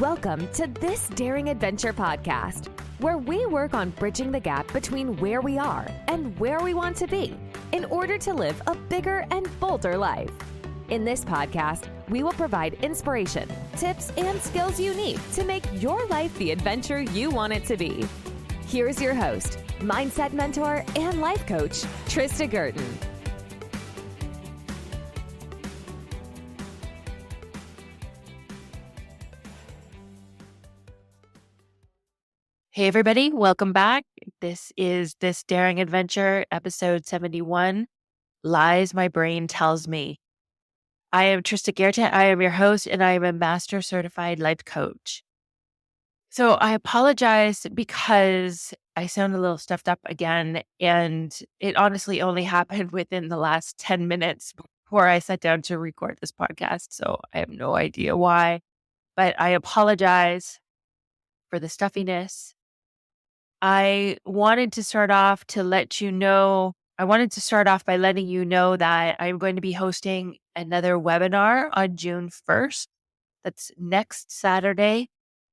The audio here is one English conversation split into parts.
Welcome to This Daring Adventure podcast, where we work on bridging the gap between where we are and where we want to be in order to live a bigger and bolder life. In this podcast, we will provide inspiration, tips, and skills you need to make your life the adventure you want it to be. Here's your host, mindset mentor, and life coach, Trista Gurton. Hey everybody, welcome back. This is This Daring Adventure, episode 71, Lies My Brain Tells Me. I am Trista Gurton. I am your host, and I am a master certified life coach. So I apologize because I sound a little stuffed up again, and it honestly only happened within the last 10 minutes before I sat down to record this podcast. So I have no idea why, but I apologize for the stuffiness. I wanted to start off by letting you know that I'm going to be hosting another webinar on June 1st. That's next Saturday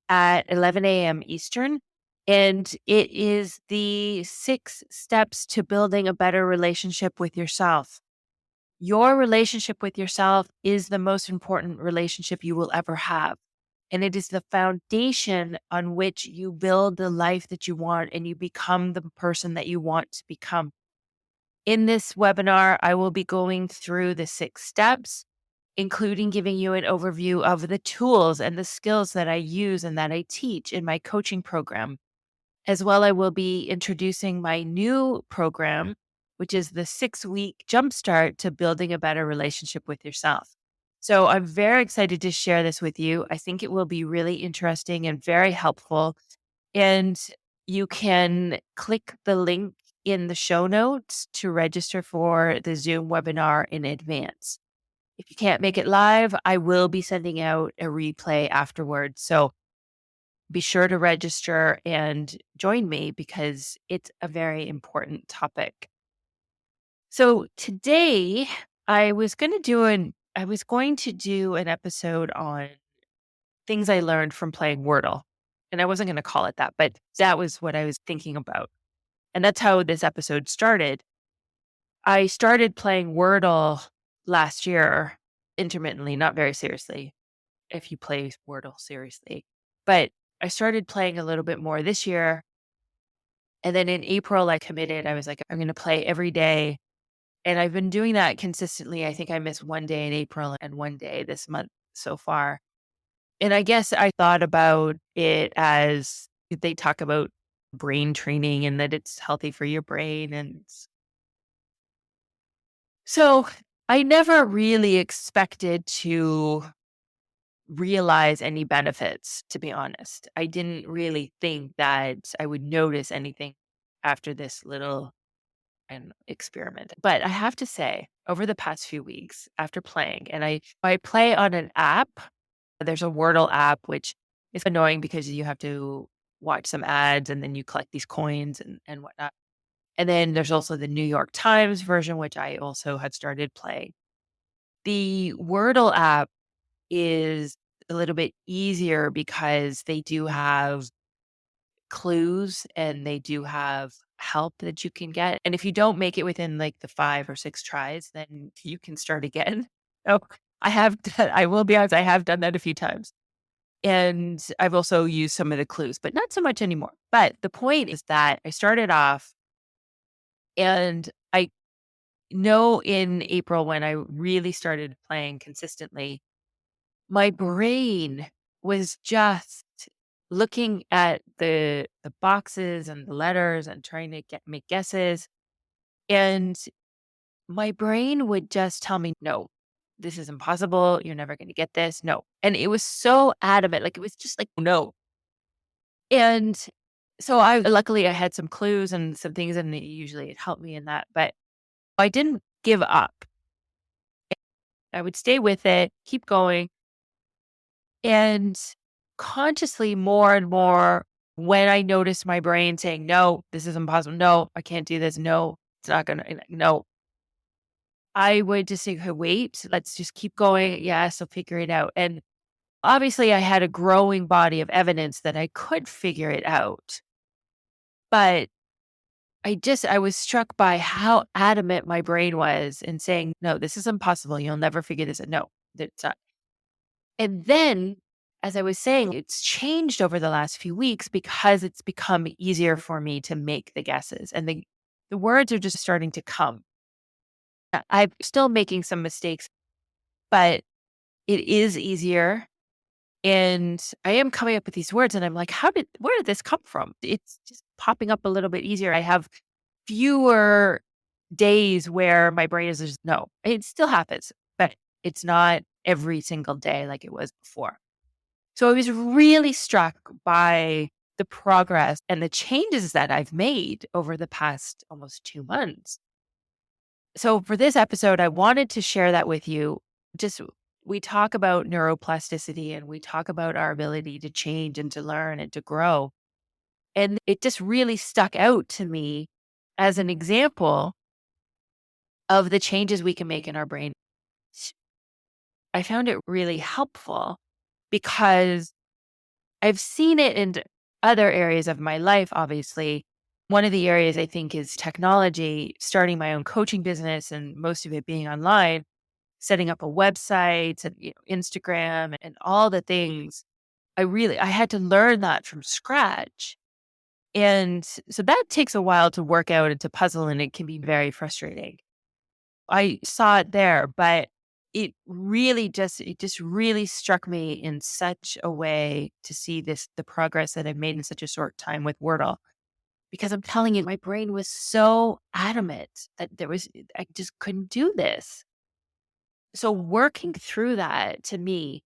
at 11 a.m. Eastern. And it is the 6 steps to building a better relationship with yourself. Your relationship with yourself is the most important relationship you will ever have. And it is the foundation on which you build the life that you want and you become the person that you want to become. In this webinar, I will be going through the 6 steps, including giving you an overview of the tools and the skills that I use and that I teach in my coaching program. As well, I will be introducing my new program, which is the 6-week jumpstart to building a better relationship with yourself. So I'm very excited to share this with you. I think it will be really interesting and very helpful. And you can click the link in the show notes to register for the Zoom webinar in advance. If you can't make it live, I will be sending out a replay afterwards. So be sure to register and join me because it's a very important topic. So today I was going to do an episode on things I learned from playing Wordle. And I wasn't going to call it that, but that was what I was thinking about. And that's how this episode started. I started playing Wordle last year intermittently, not very seriously, if you play Wordle seriously. But I started playing a little bit more this year. And then in April, I committed. I was like, I'm going to play every day. And I've been doing that consistently. I think I missed one day in April and one day this month so far. And I guess I thought about it as they talk about brain training and that it's healthy for your brain. And so I never really expected to realize any benefits, to be honest. I didn't really think that I would notice anything after this little experiment. But I have to say, over the past few weeks after playing, and I play on an app. There's a Wordle app, which is annoying because you have to watch some ads and then you collect these coins and whatnot. And then there's also the New York Times version, which I also had started playing. The Wordle app is a little bit easier because they do have clues and they do have help that you can get. And if you don't make it within like the 5 or 6 tries, then you can start again. So I will be honest, I have done that a few times. And I've also used some of the clues, but not so much anymore. But the point is that I started off and I know in April when I really started playing consistently, my brain was just looking at the boxes and the letters and trying to make guesses. And my brain would just tell me, no, this is impossible. You're never going to get this. No. And it was so adamant. Like it was just like, no. And so luckily I had some clues and some things and usually it helped me in that, but I didn't give up. I would stay with it, keep going. And consciously more and more when I noticed my brain saying, no, this is impossible. No, I can't do this. No, it's not going to, no. I would just say, okay, wait, let's just keep going. Yes, I'll figure it out. And Obviously, I had a growing body of evidence that I could figure it out. But I was struck by how adamant my brain was in saying, no, this is impossible. You'll never figure this out. No, it's not. And then, as I was saying, it's changed over the last few weeks because it's become easier for me to make the guesses and the words are just starting to come. I'm still making some mistakes, but it is easier. And I am coming up with these words and I'm like, where did this come from? It's just popping up a little bit easier. I have fewer days where my brain is just, no, it still happens, but it's not every single day like it was before. So I was really struck by the progress and the changes that I've made over the past almost 2 months. So for this episode, I wanted to share that with you. Just we talk about neuroplasticity and we talk about our ability to change and to learn and to grow. And it just really stuck out to me as an example of the changes we can make in our brain. I found it really helpful because I've seen it in other areas of my life, obviously. One of the areas I think is technology, starting my own coaching business and most of it being online, setting up a website and Instagram and all the things. I had to learn that from scratch. And so that takes a while to work out and to puzzle, and it can be very frustrating. I saw it there, but it just really struck me in such a way to see the progress that I've made in such a short time with Wordle. Because I'm telling you, my brain was so adamant that I just couldn't do this. So working through that to me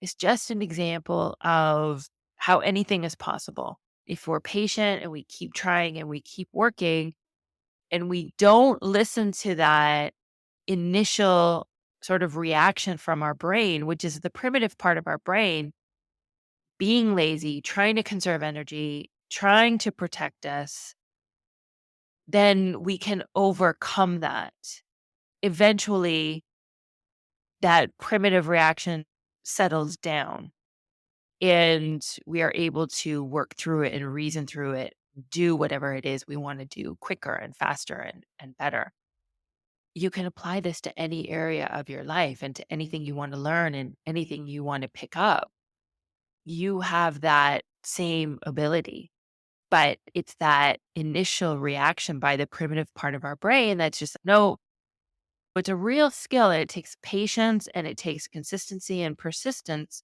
is just an example of how anything is possible. If we're patient and we keep trying and we keep working and we don't listen to that initial sort of reaction from our brain, which is the primitive part of our brain, being lazy, trying to conserve energy, trying to protect us, then we can overcome that. Eventually, that primitive reaction settles down and we are able to work through it and reason through it, do whatever it is we want to do quicker and faster and better. You can apply this to any area of your life and to anything you want to learn and anything you want to pick up. You have that same ability, but it's that initial reaction by the primitive part of our brain that's just, no, it's a real skill. And it takes patience and it takes consistency and persistence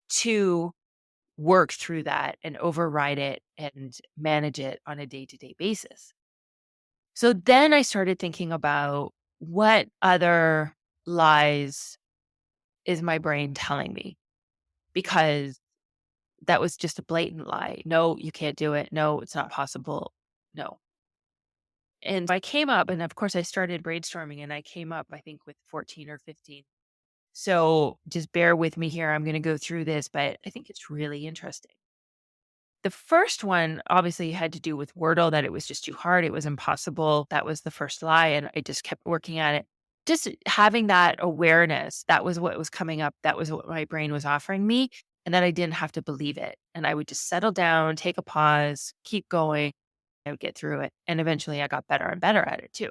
to work through that and override it and manage it on a day to day basis. So then I started thinking about what other lies is my brain telling me? Because that was just a blatant lie. No, you can't do it. No, it's not possible. No. And I came up, and of course, I started brainstorming and I came up, I think, with 14 or 15. So just bear with me here. I'm going to go through this, but I think it's really interesting. The first one obviously had to do with Wordle, that it was just too hard. It was impossible. That was the first lie. And I just kept working at it. Just having that awareness, that was what was coming up. That was what my brain was offering me. And then I didn't have to believe it. And I would just settle down, take a pause, keep going. I would get through it. And eventually I got better and better at it too.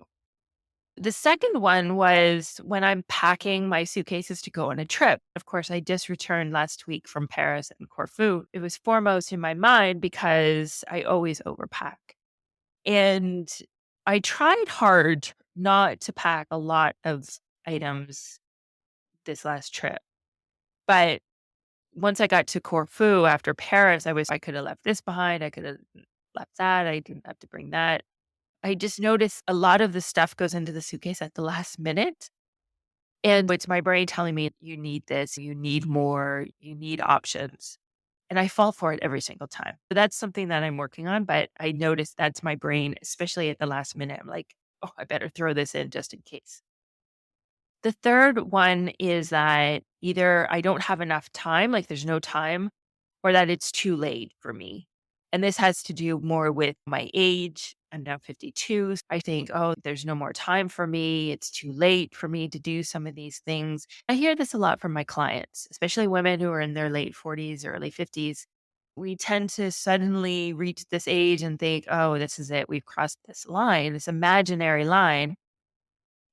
The second one was when I'm packing my suitcases to go on a trip. Of course, I just returned last week from Paris and Corfu. It was foremost in my mind because I always overpack. And I tried hard not to pack a lot of items this last trip. But once I got to Corfu after Paris, I could have left this behind. I could have left that. I didn't have to bring that. I just noticed a lot of the stuff goes into the suitcase at the last minute. And it's my brain telling me, you need this, you need more, you need options. And I fall for it every single time. So that's something that I'm working on. But I notice that's my brain, especially at the last minute. I'm like, oh, I better throw this in just in case. The third one is that either I don't have enough time, like there's no time, or that it's too late for me. And this has to do more with my age. I'm now 52. I think, oh, there's no more time for me. It's too late for me to do some of these things. I hear this a lot from my clients, especially women who are in their late 40s, early 50s. We tend to suddenly reach this age and think, oh, this is it. We've crossed this line, this imaginary line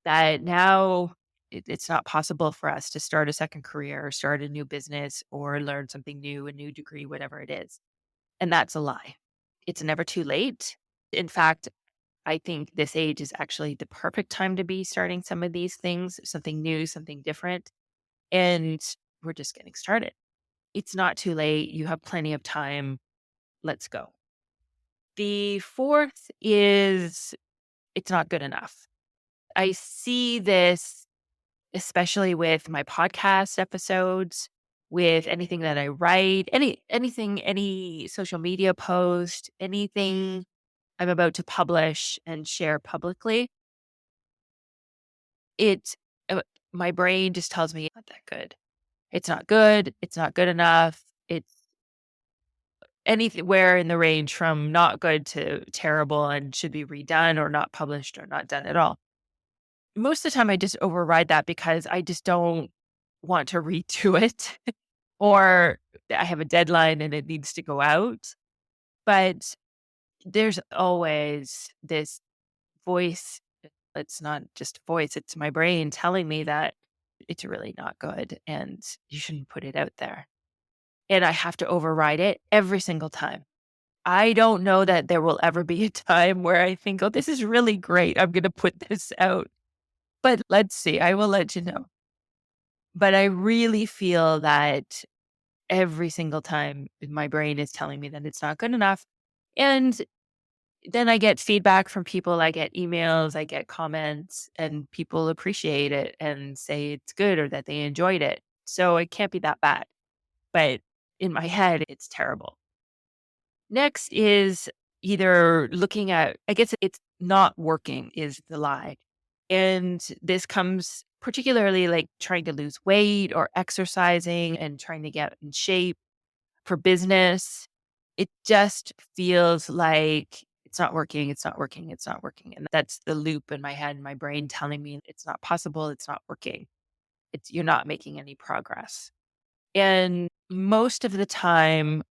that now it's not possible for us to start a second career or start a new business or learn something new, a new degree, whatever it is. And that's a lie. It's never too late. In fact, I think this age is actually the perfect time to be starting some of these things, something new, something different. And we're just getting started. It's not too late. You have plenty of time. Let's go. The fourth is it's not good enough. I see this especially with my podcast episodes, with anything that I write, anything, any social media post, anything I'm about to publish and share publicly. It uh, my brain just tells me not that good. It's not good. It's not good enough. It's anywhere in the range from not good to terrible and should be redone or not published or not done at all. Most of the time, I just override that because I just don't want to redo it or I have a deadline and it needs to go out. But there's always this voice. It's not just a voice, it's my brain telling me that it's really not good and you shouldn't put it out there. And I have to override it every single time. I don't know that there will ever be a time where I think, oh, this is really great. I'm going to put this out. But let's see. I will let you know. But I really feel that every single time my brain is telling me that it's not good enough. And then I get feedback from people. I get emails, I get comments, and people appreciate it and say it's good or that they enjoyed it. So it can't be that bad. But in my head, it's terrible. Next is either looking at, I guess it's not working is the lie. And this comes particularly like trying to lose weight or exercising and trying to get in shape for business. It just feels like it's not working, it's not working, it's not working. And that's the loop in my head, my brain telling me it's not possible, it's not working. You're not making any progress. And most of the time,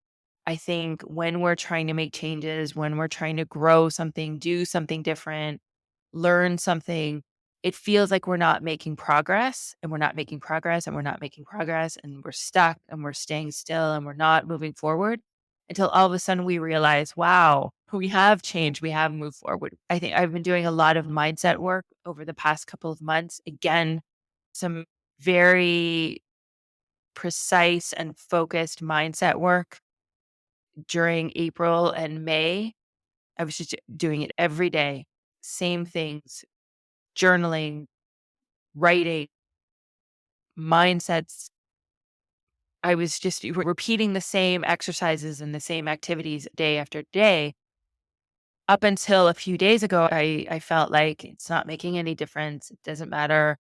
I think when we're trying to make changes, when we're trying to grow something, do something different, learn something, it feels like we're not making progress and we're not making progress and we're not making progress and we're stuck and we're staying still and we're not moving forward until all of a sudden we realize, wow, we have changed. We have moved forward. I think I've been doing a lot of mindset work over the past couple of months. Again, some very precise and focused mindset work during April and May. I was just doing it every day, same things, journaling, writing, mindsets. I was just repeating the same exercises and the same activities day after day up until a few days ago. I felt like it's not making any difference. It doesn't matter.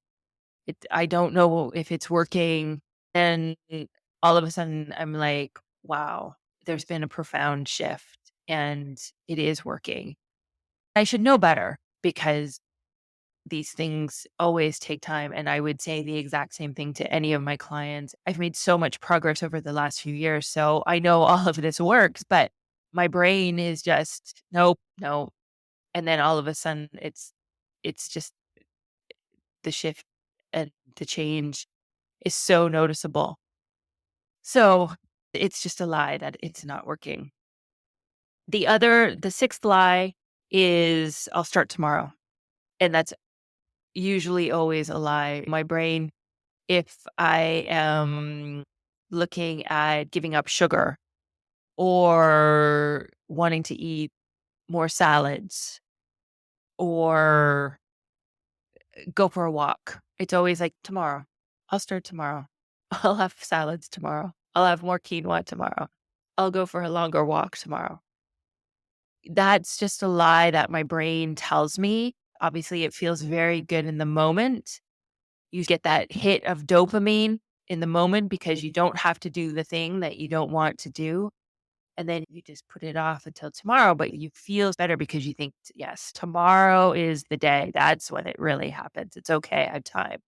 I don't know if it's working. And all of a sudden, I'm like, wow, there's been a profound shift and it is working. I should know better because these things always take time. And I would say the exact same thing to any of my clients. I've made so much progress over the last few years. So I know all of this works, but my brain is just, nope, no. And then all of a sudden it's just the shift and the change is so noticeable. So it's just a lie that it's not working. The sixth lie is I'll start tomorrow. And that's usually always a lie. My brain, if I am looking at giving up sugar or wanting to eat more salads or go for a walk, it's always like tomorrow. I'll start tomorrow. I'll have salads tomorrow. I'll have more quinoa tomorrow. I'll go for a longer walk tomorrow. That's just a lie that my brain tells me. Obviously, it feels very good in the moment. You get that hit of dopamine in the moment because you don't have to do the thing that you don't want to do. And then you just put it off until tomorrow, but you feel better because you think, yes, tomorrow is the day. That's when it really happens. It's okay. I have time.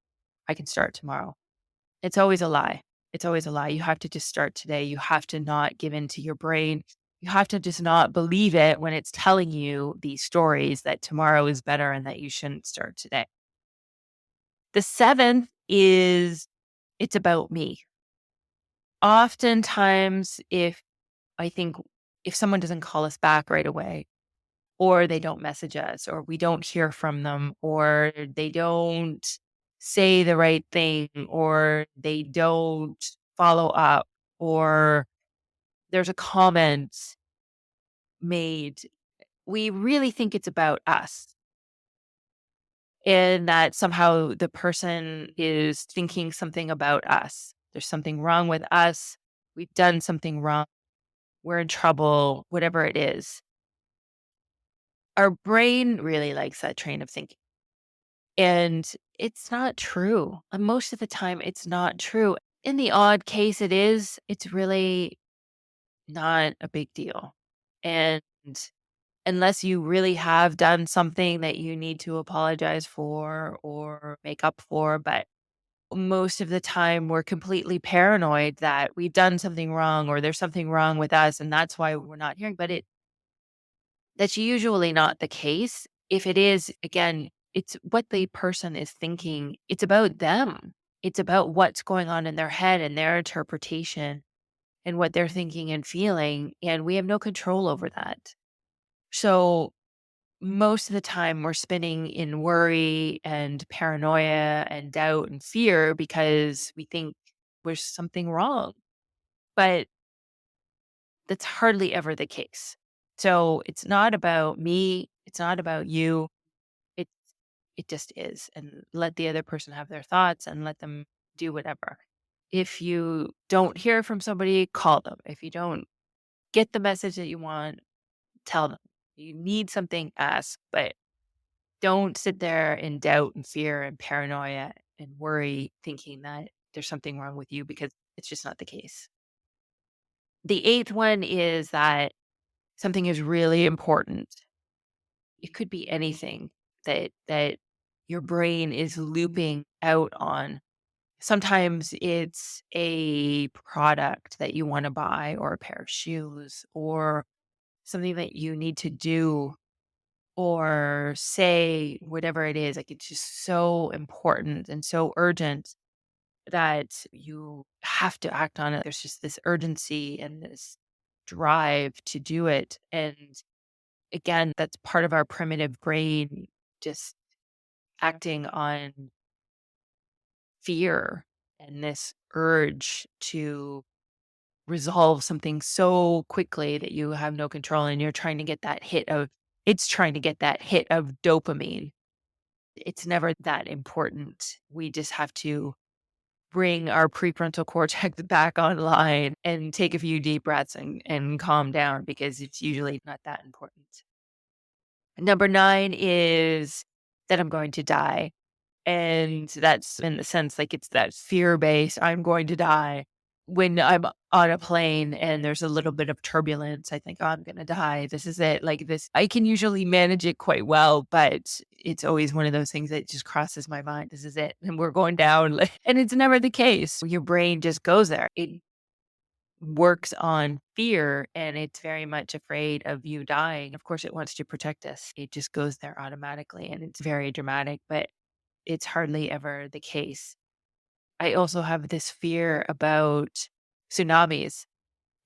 I can start tomorrow. It's always a lie. It's always a lie. You have to just start today. You have to not give in to your brain. You have to just not believe it when it's telling you these stories that tomorrow is better and that you shouldn't start today. The seventh is it's about me. Oftentimes, I think if someone doesn't call us back right away, or they don't message us, or we don't hear from them, or they don't say the right thing, or they don't follow up, or there's a comment made, we really think it's about us and that somehow the person is thinking something about us. There's something wrong with us. We've done something wrong. We're in trouble, whatever it is. Our brain really likes that train of thinking. And it's not true. And most of the time, it's not true. In the odd case, it is. It's really not a big deal. And unless you really have done something that you need to apologize for or make up for, but most of the time we're completely paranoid that we've done something wrong or there's something wrong with us and that's why we're not hearing. But that's usually not the case. If it is, again, it's what the person is thinking. It's about them. It's about what's going on in their head and their interpretation and what they're thinking and feeling. And we have no control over that. So most of the time we're spinning in worry and paranoia and doubt and fear because we think there's something wrong. But that's hardly ever the case. So it's not about me. It's not about you. It it just is. And let the other person have their thoughts and let them do whatever. If you don't hear from somebody, call them. If you don't get the message that you want, tell them. You need something, ask, but don't sit there in doubt and fear and paranoia and worry thinking that there's something wrong with you because it's just not the case. The eighth one is that something is really important. It could be anything that your brain is looping out on. Sometimes it's a product that you want to buy or a pair of shoes or something that you need to do or say, whatever it is. Like it's just so important and so urgent that you have to act on it. There's just this urgency and this drive to do it. And again, that's part of our primitive brain just acting on fear and this urge to resolve something so quickly that you have no control and you're trying to get that hit of it's trying to get that hit of dopamine. It's never that important. We just have to bring our prefrontal cortex back online and take a few deep breaths and calm down because it's usually not that important. Number 9 is that I'm going to die. And that's in the sense like it's that fear based, I'm going to die. When I'm on a plane and there's a little bit of turbulence, I think, oh, I'm going to die. This is it. Like this, I can usually manage it quite well, but it's always one of those things that just crosses my mind. This is it. And we're going down. And it's never the case. Your brain just goes there. It works on fear and it's very much afraid of you dying. Of course, it wants to protect us. It just goes there automatically and it's very dramatic, but it's hardly ever the case. I also have this fear about tsunamis.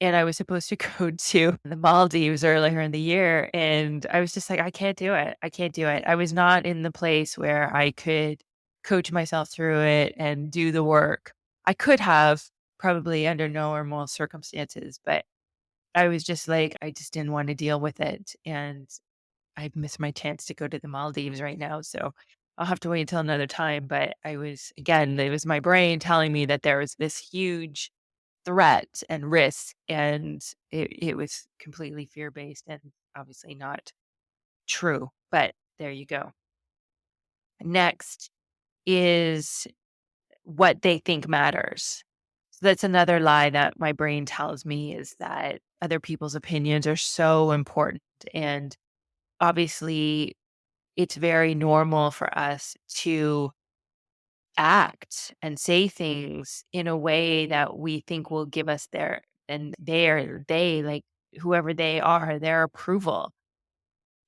And I was supposed to go to the Maldives earlier in the year. And I was just like, I can't do it. I can't do it. I was not in the place where I could coach myself through it and do the work. I could have probably under normal circumstances, but I was just like, I just didn't want to deal with it. And I missed my chance to go to the Maldives right now. So I'll have to wait until another time. But again, it was my brain telling me that there was this huge threat and risk. And it was completely fear based and obviously not true. But there you go. Next is what they think matters. So that's another lie that my brain tells me is that other people's opinions are so important. And obviously, it's very normal for us to act and say things in a way that we think will give us they, like whoever they are, their approval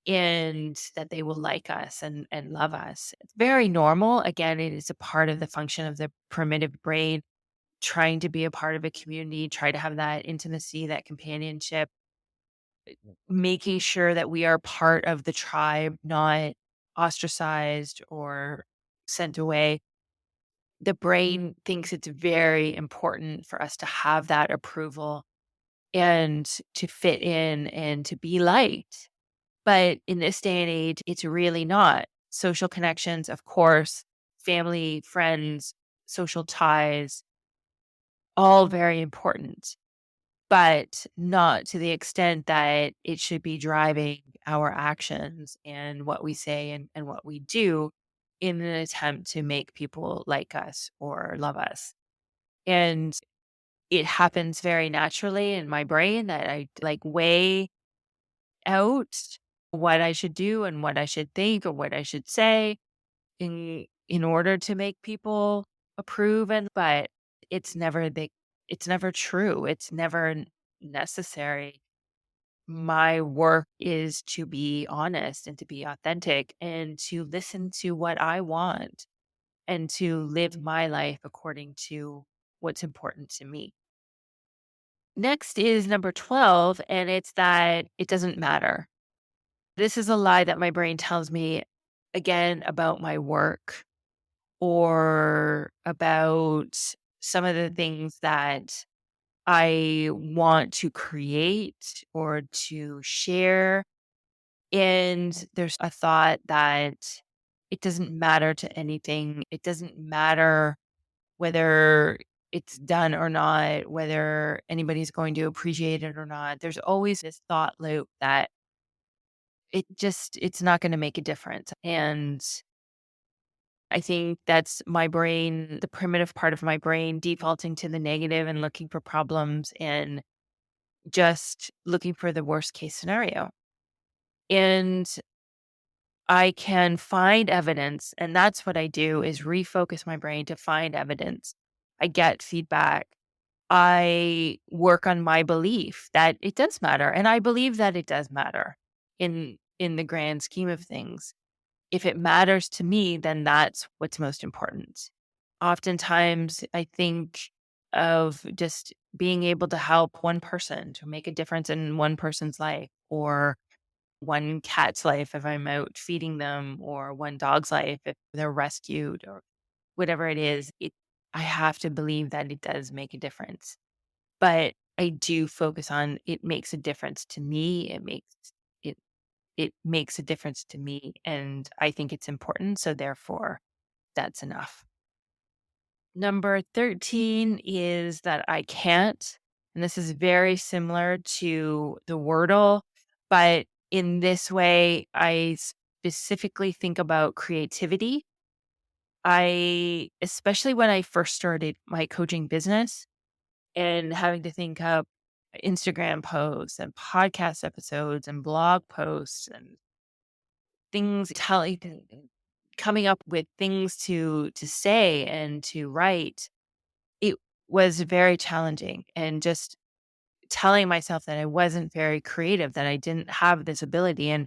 and that they will like us and love us. It's very normal. Again, it is a part of the function of the primitive brain trying to be a part of a community, try to have that intimacy, that companionship, making sure that we are part of the tribe, not ostracized or sent away. The brain thinks it's very important for us to have that approval and to fit in and to be liked. But in this day and age, it's really not. Social connections, of course, family, friends, social ties, all very important, but not to the extent that it should be driving our actions and what we say and what we do in an attempt to make people like us or love us. And it happens very naturally in my brain that I like weigh out what I should do and what I should think or what I should say in order to make people approve. And but it's never the it's never true. It's never necessary. My work is to be honest and to be authentic and to listen to what I want and to live my life according to what's important to me. Next is number 12, and it's that it doesn't matter. This is a lie that my brain tells me again about my work or about some of the things that I want to create or to share. And there's a thought that it doesn't matter to anything. It doesn't matter whether it's done or not, whether anybody's going to appreciate it or not. There's always this thought loop that it's not going to make a difference. And I think that's my brain, the primitive part of my brain defaulting to the negative and looking for problems and just looking for the worst case scenario. And I can find evidence, and that's what I do is refocus my brain to find evidence. I get feedback. I work on my belief that it does matter, and I believe that it does matter in the grand scheme of things. If it matters to me, then that's what's most important. Oftentimes, I think of just being able to help one person to make a difference in one person's life or one cat's life if I'm out feeding them or one dog's life if they're rescued or whatever it is. I have to believe that it does make a difference. But I do focus on it makes a difference to me. It it makes a difference to me and I think it's important. So therefore that's enough. Number 13 is that I can't. And this is very similar to the Wordle, but in this way, I specifically think about creativity. Especially when I first started my coaching business and having to think up Instagram posts and podcast episodes and blog posts and things coming up with things to say and to write. It was very challenging and just telling myself that I wasn't very creative, that I didn't have this ability and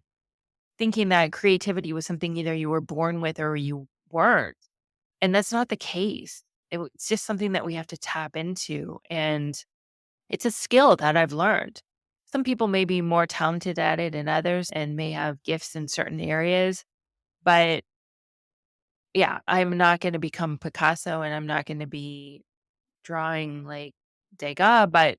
thinking that creativity was something either you were born with or you weren't. And that's not the case. It's just something that we have to tap into. And it's a skill that I've learned. Some people may be more talented at it than others and may have gifts in certain areas. But yeah, I'm not going to become Picasso and I'm not going to be drawing like Degas, but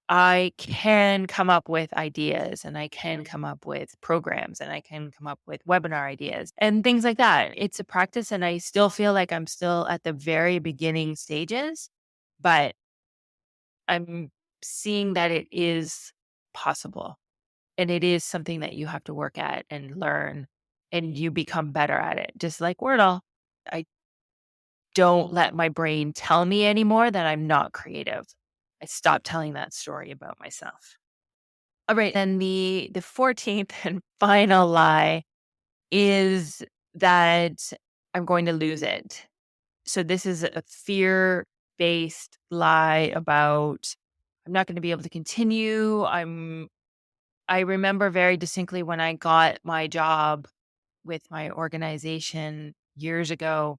I can come up with ideas and I can come up with programs and I can come up with webinar ideas and things like that. It's a practice and I still feel like I'm still at the very beginning stages, but I'm seeing that it is possible and it is something that you have to work at and learn and you become better at it. Just like Wordle. I don't let my brain tell me anymore that I'm not creative. I stopped telling that story about myself. All right. Then the 14th and final lie is that I'm going to lose it. So this is a fear-based lie about I'm not going to be able to continue. I remember very distinctly when I got my job with my organization years ago,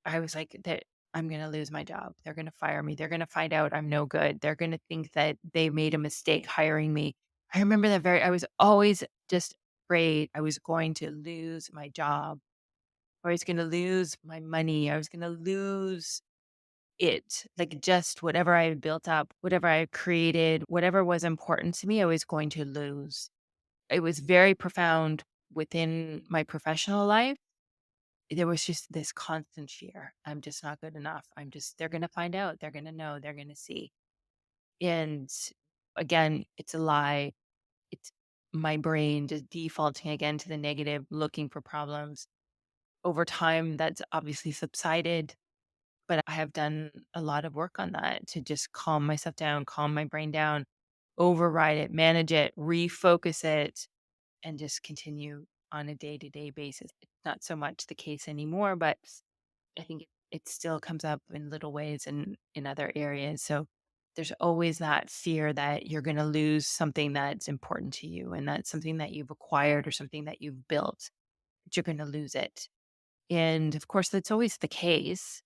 I was like that I'm going to lose my job. They're going to fire me. They're going to find out I'm no good. They're going to think that they made a mistake hiring me. I remember that I was always just afraid I was going to lose my job. I was going to lose my money. I was going to lose it, like just whatever I had built up, whatever I had created, whatever was important to me, I was going to lose. It was very profound within my professional life. There was just this constant fear. I'm just not good enough. They're going to find out. They're going to know. They're going to see. And again, it's a lie. It's my brain just defaulting again to the negative, looking for problems. Over time, that's obviously subsided. But I have done a lot of work on that to just calm myself down, calm my brain down, override it, manage it, refocus it, and just continue on a day to day basis. It's not so much the case anymore, but I think it still comes up in little ways and in other areas. So there's always that fear that you're going to lose something that's important to you and that's something that you've acquired or something that you've built, that you're going to lose it. And of course, that's always the case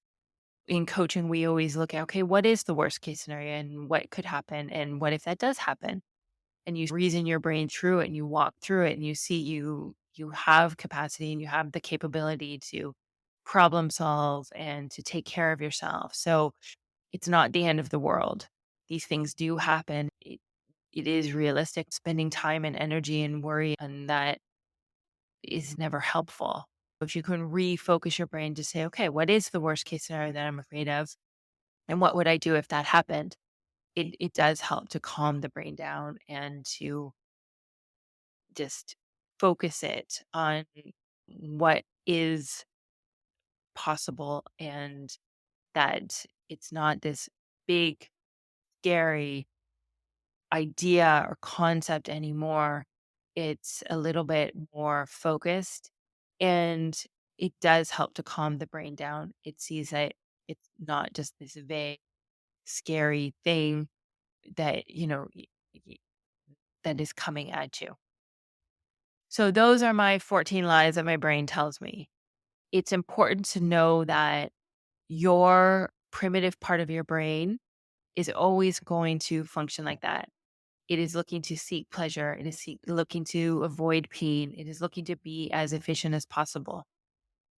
in coaching. We always look at, okay, what is the worst case scenario and what could happen? And what if that does happen? And you reason your brain through it and you walk through it and you see you have capacity and you have the capability to problem solve and to take care of yourself. So it's not the end of the world. These things do happen. It is realistic. Spending time and energy and worry on that is never helpful. If you can refocus your brain to say, okay, what is the worst case scenario that I'm afraid of? And what would I do if that happened? It does help to calm the brain down and to just focus it on what is possible and that it's not this big, scary idea or concept anymore. It's a little bit more focused and it does help to calm the brain down. It sees that it's not just this vague, scary thing that, that is coming at you. So those are my 14 lies that my brain tells me. It's important to know that your primitive part of your brain is always going to function like that. It is looking to seek pleasure. It is looking to avoid pain. It is looking to be as efficient as possible.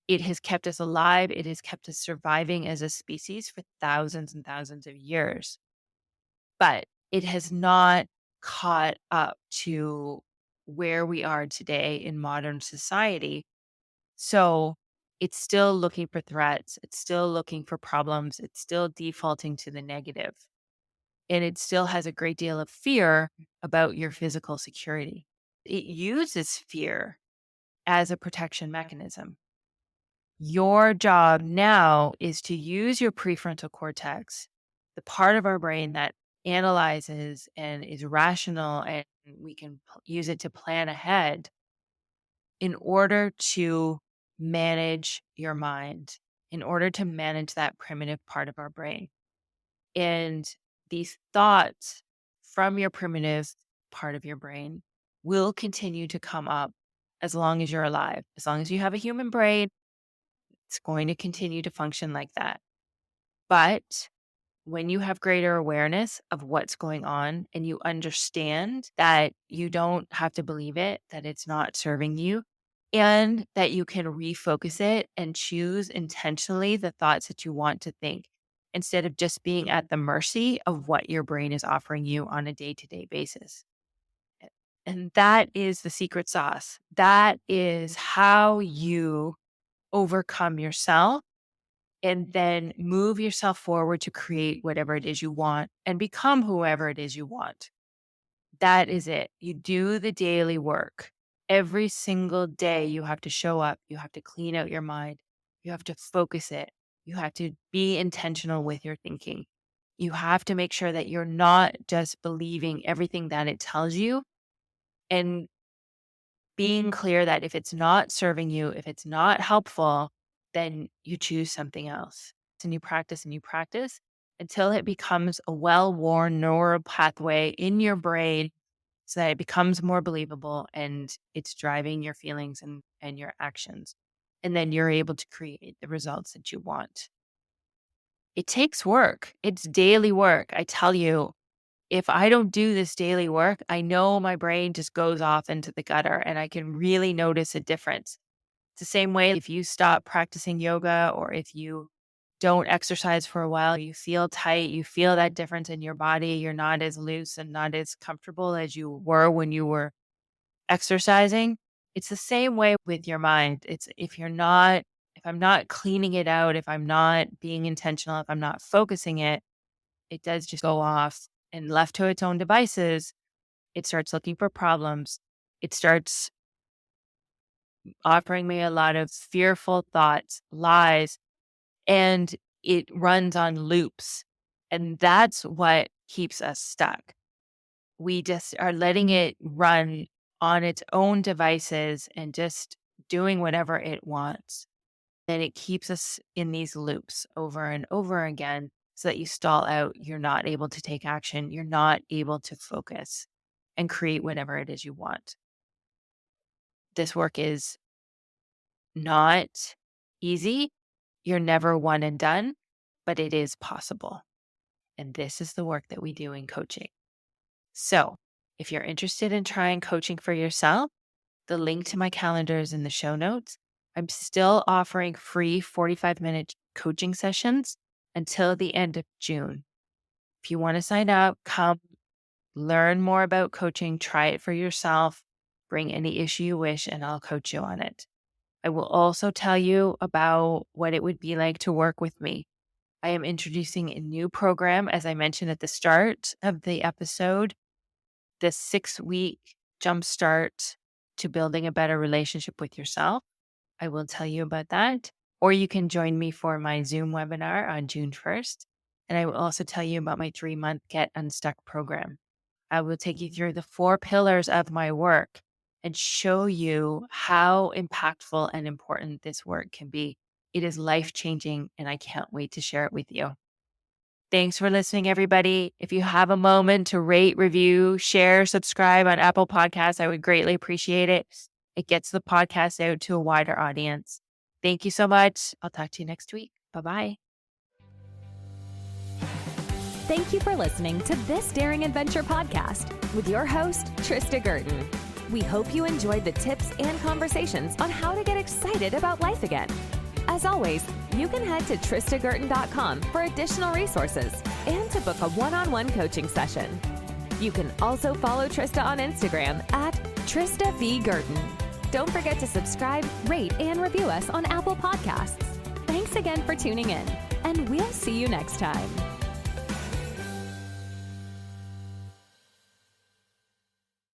It has kept us alive. It has kept us surviving as a species for thousands and thousands of years. But it has not caught up to where we are today in modern society. So it's still looking for threats. It's still looking for problems. It's still defaulting to the negative. And it still has a great deal of fear about your physical security. It uses fear as a protection mechanism. Your job now is to use your prefrontal cortex, the part of our brain that analyzes and is rational, and we can use it to plan ahead in order to manage your mind, in order to manage that primitive part of our brain. And these thoughts from your primitive part of your brain will continue to come up as long as you're alive. As long as you have a human brain, it's going to continue to function like that. But when you have greater awareness of what's going on and you understand that you don't have to believe it, that it's not serving you, and that you can refocus it and choose intentionally the thoughts that you want to think instead of just being at the mercy of what your brain is offering you on a day to day basis. And that is the secret sauce. That is how you overcome yourself and then move yourself forward to create whatever it is you want and become whoever it is you want. That is it. You do the daily work. Every single day, you have to show up. You have to clean out your mind. You have to focus it. You have to be intentional with your thinking. You have to make sure that you're not just believing everything that it tells you, and being clear that if it's not serving you, if it's not helpful, then you choose something else. And you practice until it becomes a well-worn neural pathway in your brain so that it becomes more believable and it's driving your feelings and your actions. And then you're able to create the results that you want. It takes work. It's daily work. I tell you, if I don't do this daily work, I know my brain just goes off into the gutter and I can really notice a difference. It's the same way if you stop practicing yoga or if you don't exercise for a while, you feel tight, you feel that difference in your body. You're not as loose and not as comfortable as you were when you were exercising. It's the same way with your mind. It's if I'm not cleaning it out, if I'm not being intentional, if I'm not focusing it, it does just go off and left to its own devices. It starts looking for problems. It starts offering me a lot of fearful thoughts, lies, and it runs on loops. And that's what keeps us stuck. We just are letting it run on its own devices and just doing whatever it wants. And it keeps us in these loops over and over again so that you stall out. You're not able to take action. You're not able to focus and create whatever it is you want. This work is not easy. You're never one and done, but it is possible. And this is the work that we do in coaching. So if you're interested in trying coaching for yourself, the link to my calendar is in the show notes. I'm still offering free 45-minute coaching sessions until the end of June. If you want to sign up, come learn more about coaching, try it for yourself, bring any issue you wish, and I'll coach you on it. I will also tell you about what it would be like to work with me. I am introducing a new program, as I mentioned at the start of the episode, the 6-week jumpstart to building a better relationship with yourself. I will tell you about that. Or you can join me for my Zoom webinar on June 1st. And I will also tell you about my 3-month Get Unstuck program. I will take you through the 4 pillars of my work and show you how impactful and important this work can be. It is life-changing, and I can't wait to share it with you. Thanks for listening, everybody. If you have a moment to rate, review, share, subscribe on Apple Podcasts, I would greatly appreciate it. It gets the podcast out to a wider audience. Thank you so much. I'll talk to you next week. Bye-bye. Thank you for listening to This Daring Adventure podcast with your host, Trista Gurton. We hope you enjoyed the tips and conversations on how to get excited about life again. As always, you can head to tristagurton.com for additional resources and to book a one-on-one coaching session. You can also follow Trista on Instagram at Trista V. Gurton. Don't forget to subscribe, rate, and review us on Apple Podcasts. Thanks again for tuning in, and we'll see you next time.